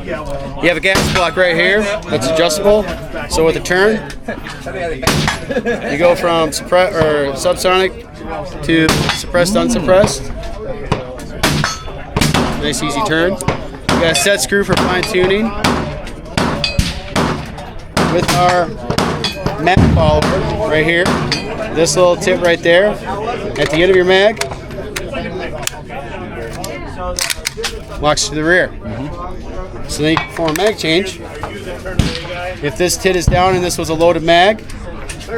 You have a gas block right here that's adjustable. So with a turn, you go from subsonic to suppressed, unsuppressed. Nice easy turn. You got a set screw for fine tuning. With our mag follower right here, this little tip right there at the end of your mag locks to the rear. So then you can perform a mag change. If this tit is down and this was a loaded mag,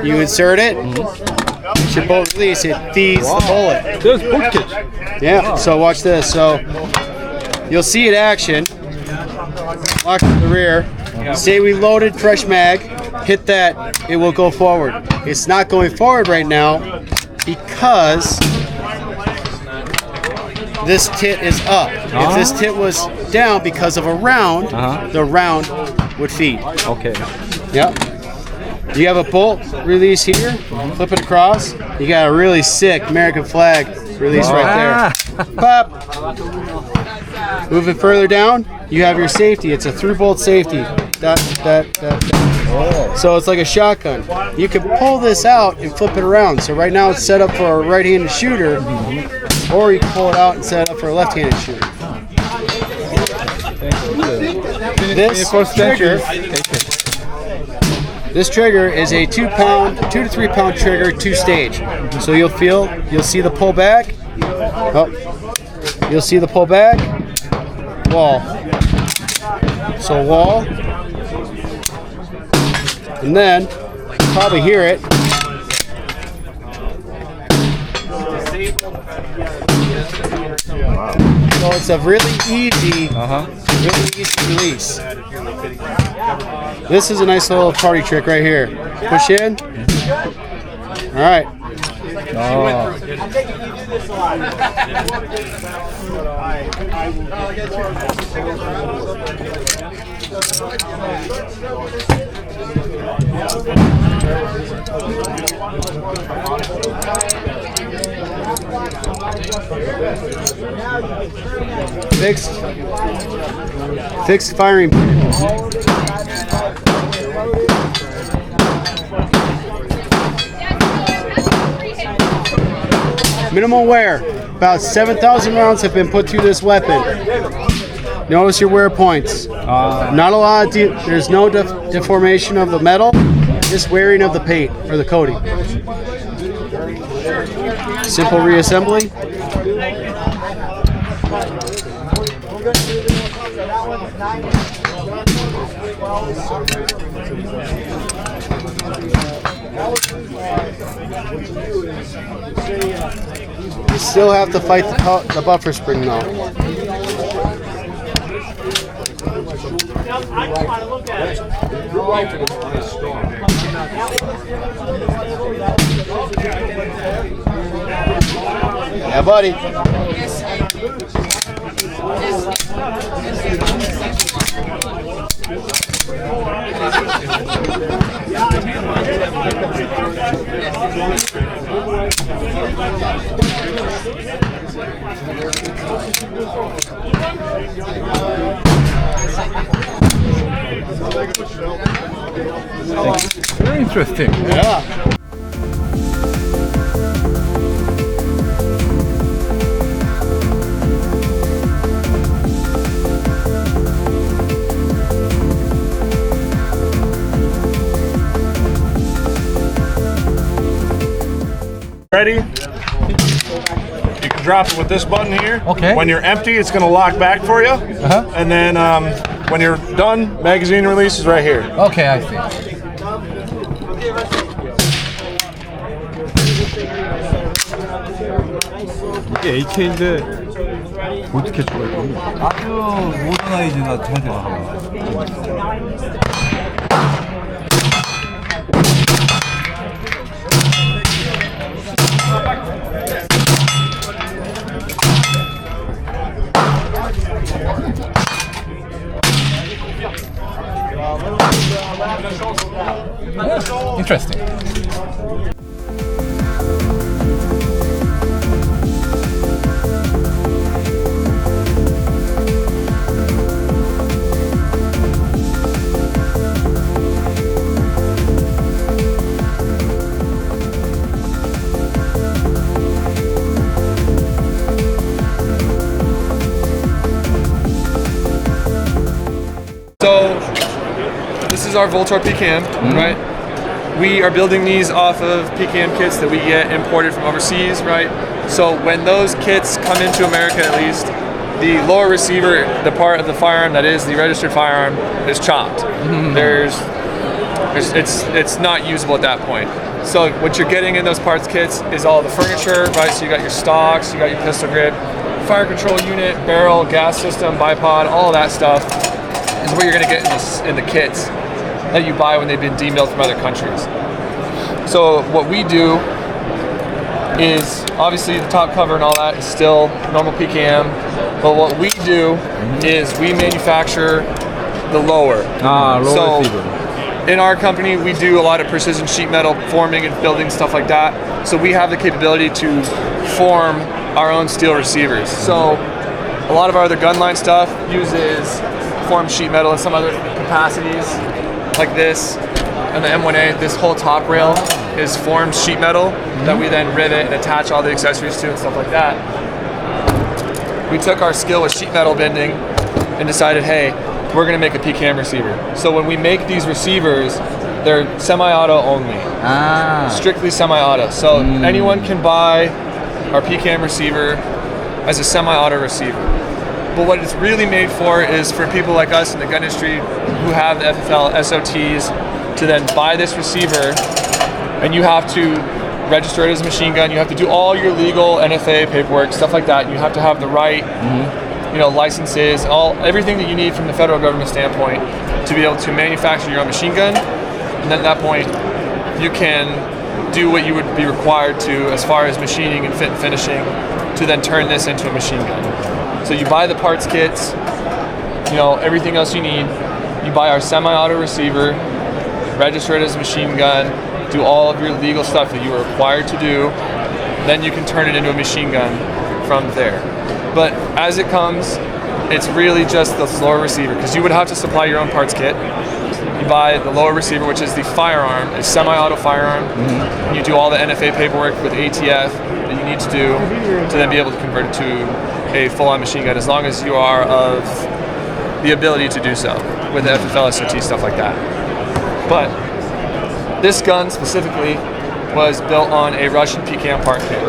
you insert it. It's your bolt release. It feeds the bullet. Yeah. So watch this. So you'll see it action. Lock to the rear. Say we loaded fresh mag. Hit that. It will go forward. It's not going forward right now because this tit is up. If this tit was down because of a round, the round would feed. Okay. Yep. You have a bolt release here. Flip it across. You got a really sick American flag release right there. Pop. Moving further down, you have your safety. It's a through bolt safety. So it's like a shotgun. You can pull this out and flip it around. So right now it's set up for a right-handed shooter, or you can pull it out and set it up for a left-handed shooter. This trigger is a 2 to 3 pound trigger, 2-stage. So you'll see the pull back. You'll see the pull back. Wall. So wall. And then you'll probably hear it. So it's a really easy release. This is a nice little party trick right here. Push in. All right. Fixed firing pin. Minimal wear. About 7,000 rounds have been put through this weapon. Notice your wear points. Not a lot. There's no deformation of the metal. Just wearing of the paint or the coating. Simple reassembly. You still have to fight the buffer spring though. Yeah, buddy. Very interesting. Yeah. Ready? You can drop it with this button here. Okay. When you're empty, it's going to lock back for you. And then when you're done, magazine release is right here. Okay, I see. 이게 AK인데 어떻게 좋아요? 아주 모더나이즈가 잘 되나. Interesting. So this is our Voltor PCAM, right? We are building these off of PCAM kits that we get imported from overseas, right? So when those kits come into America, at least, the lower receiver, the part of the firearm that is the registered firearm, is chopped. It's not usable at that point. So what you're getting in those parts kits is all the furniture, right? So you got your stocks, you got your pistol grip, fire control unit, barrel, gas system, bipod, all of that stuff is what you're gonna get in the kits that you buy when they've been demilled from other countries. So what we do is, obviously the top cover and all that is still normal PCAM, but what we do is we manufacture the lower. lower receiver. In our company, we do a lot of precision sheet metal forming and building, stuff like that. So we have the capability to form our own steel receivers. So a lot of our other gunline stuff uses formed sheet metal in some other capacities, like this. And the M1A, this whole top rail is formed sheet metal that we then rivet and attach all the accessories to and stuff like that. We took our skill with sheet metal bending and decided, hey, we're gonna make a PCAM receiver. So when we make these receivers, they're semi-auto only, strictly semi-auto. So anyone can buy our PCAM receiver as a semi-auto receiver. But what it's really made for is for people like us in the gun industry who have the FFL SOTs to then buy this receiver, and you have to register it as a machine gun. You have to do all your legal NFA paperwork, stuff like that. You have to have the right licenses, everything that you need from the federal government standpoint to be able to manufacture your own machine gun. And then at that point, you can do what you would be required to as far as machining and fit and finishing to then turn this into a machine gun. So you buy the parts kits, everything else you need. You buy our semi-auto receiver, register it as a machine gun, do all of your legal stuff that you are required to do. Then you can turn it into a machine gun from there. But as it comes, it's really just the lower receiver, because you would have to supply your own parts kit. You buy the lower receiver, which is the firearm, a semi-auto firearm. And you do all the NFA paperwork with ATF that you need to do to then be able to convert it to a full-on machine gun, as long as you are of the ability to do so with the FFL SOT, stuff like that. But this gun specifically was built on a Russian PCAM part kit.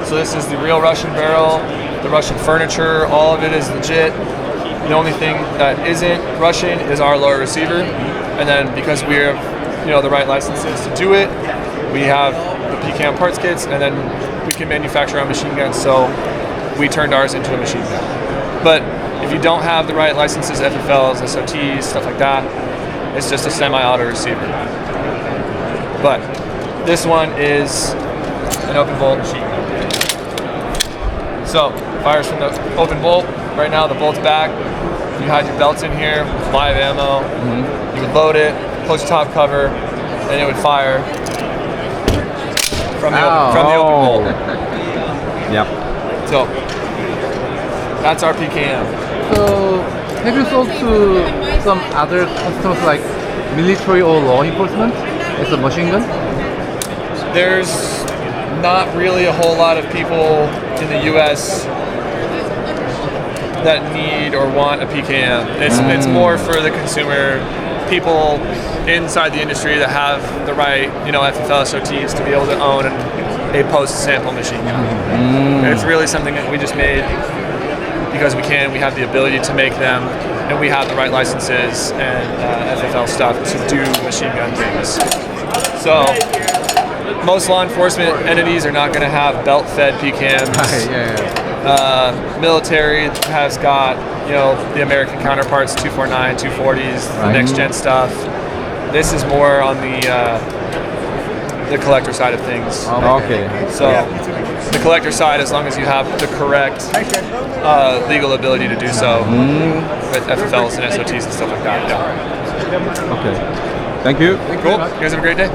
So this is the real Russian barrel, the Russian furniture, all of it is legit. The only thing that isn't Russian is our lower receiver. And then because we have the right licenses to do it, we have the PCAM parts kits, and then we can manufacture our machine guns. So we turned ours into a machine gun. But if you don't have the right licenses, FFLs, SOTs, stuff like that, it's just a semi-auto receiver. But this one is an open bolt machine gun. So fires from the open bolt. Right now the bolt's back. You had your belts in here with live ammo. You would load it, close your top cover, and it would fire from the open bolt. Yep. So that's our PCAM. So, have you sold to some other customers like military or law enforcement as a machine gun? There's not really a whole lot of people in the U.S. that need or want a PCAM. It's more for the consumer, people inside the industry that have the right, FFL SOTs to be able to own a post-sample machine gun. It's really something that we just made because we have the ability to make them, and we have the right licenses and FFL stuff to do machine gun things. So most law enforcement entities are not going to have belt-fed PCAMs. Military has got, the American counterparts, 249, 240s, the next-gen stuff. This is more on the collector side of things. So the collector side, as long as you have the correct legal ability to do so with FFLs and SOTs and stuff like that. Okay. Thank you. Cool. You guys have a great day.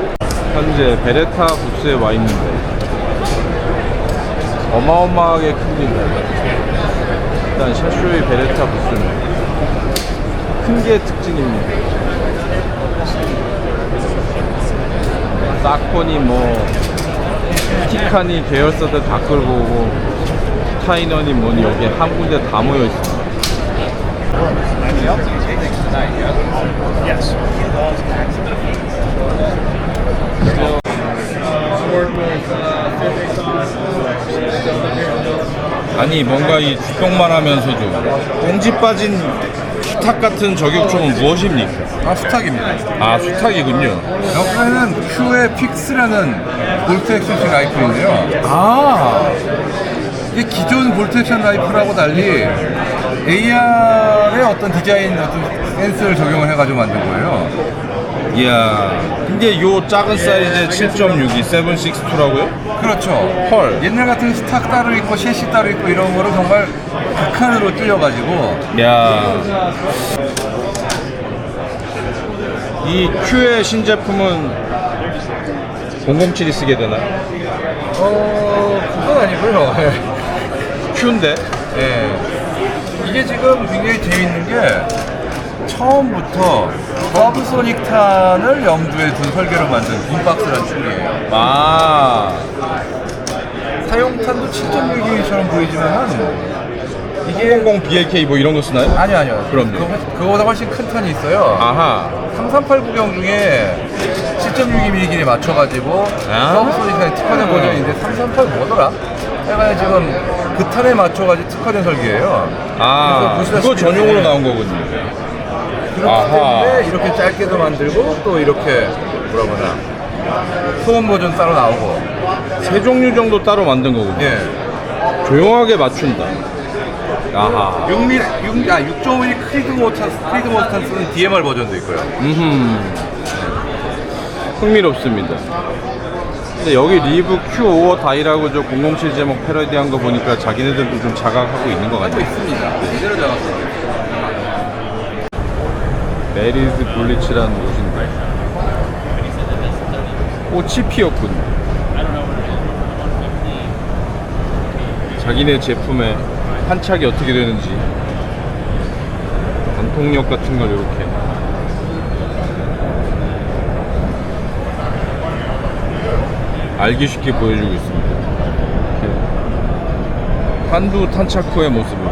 현재 베레타 부스에 와 있는데 어마어마하게 큽니다. 일단 샤쇼의 베레타 부스는 큰 게 특징입니다. 사코니 티카니 계열사들 다 끌고 오고 차이너니 뭐니 여기 한 군데 다 모여 있습니다. Yes. 아니 뭔가 이 주똥만 하면서도 꽁지 빠진 수탉 같은 저격총은 무엇입니까? 아, 수탉입니다. 아 수탉이군요. 여기는 Q의 픽스라는 볼트 액션식 라이플인데요. 아 이게 기존 볼트 액션 라이플하고 달리 AR의 어떤 디자인, 어떤 센스를 적용을 해가지고 만든 거예요. 이야 근데 요 작은 사이즈의 7.62 762라고요? 그렇죠. 헐. 옛날 같은 스탁 따로 있고 셰시 따로 있고 이런 거를 정말 극한으로 찔려가지고 야. 이 Q의 신제품은 007이 쓰게 되나요? 그건 아니고요. Q인데? 예. 이게 지금 굉장히 재밌는 게 처음부터 서브소닉 탄을 염두에 둔 설계로 만든 빔박스라는 축이에요. 아 사용탄도 7.6인치처럼 보이지만 이게 000 BLK 뭐 이런 거 쓰나요? 아니요. 그럼요. 그거보다 훨씬 큰 탄이 있어요. 아하 3389경 중에 7.62mm 길이 맞춰가지고 아. 서브소닉탄에 특화된 버전인데 338 뭐더라? 약간 지금 그 탄에 맞춰가지고 특화된 설계예요. 아 그래서 그거 보시다시피 전용으로 나온 거군요. 그렇기 아하. 때문에 이렇게 짧게도 만들고 또 이렇게 뭐라고 하나 소음 버전 따로 나오고 세 종류 정도 따로 만든 거군요. 예. 조용하게 맞춘다. 아하 6.5mm 크리드 모스탄스는 DMR 버전도 있고요. 흥미롭습니다. 근데 여기 리브 Q 오어 다이라고 저 007 제목 패러디한 거 보니까 자기네들도 좀 자각하고 있는 것 같네요. 있습니다. 제대로 잡았어요. 메리즈 블리츠라는 옷인데 꽃이 피었군요. 자기네 제품의 한착이 어떻게 되는지 관통력 같은 걸 이렇게 알기 쉽게 보여주고 있습니다. 이렇게 탄두 탄착 후의 모습을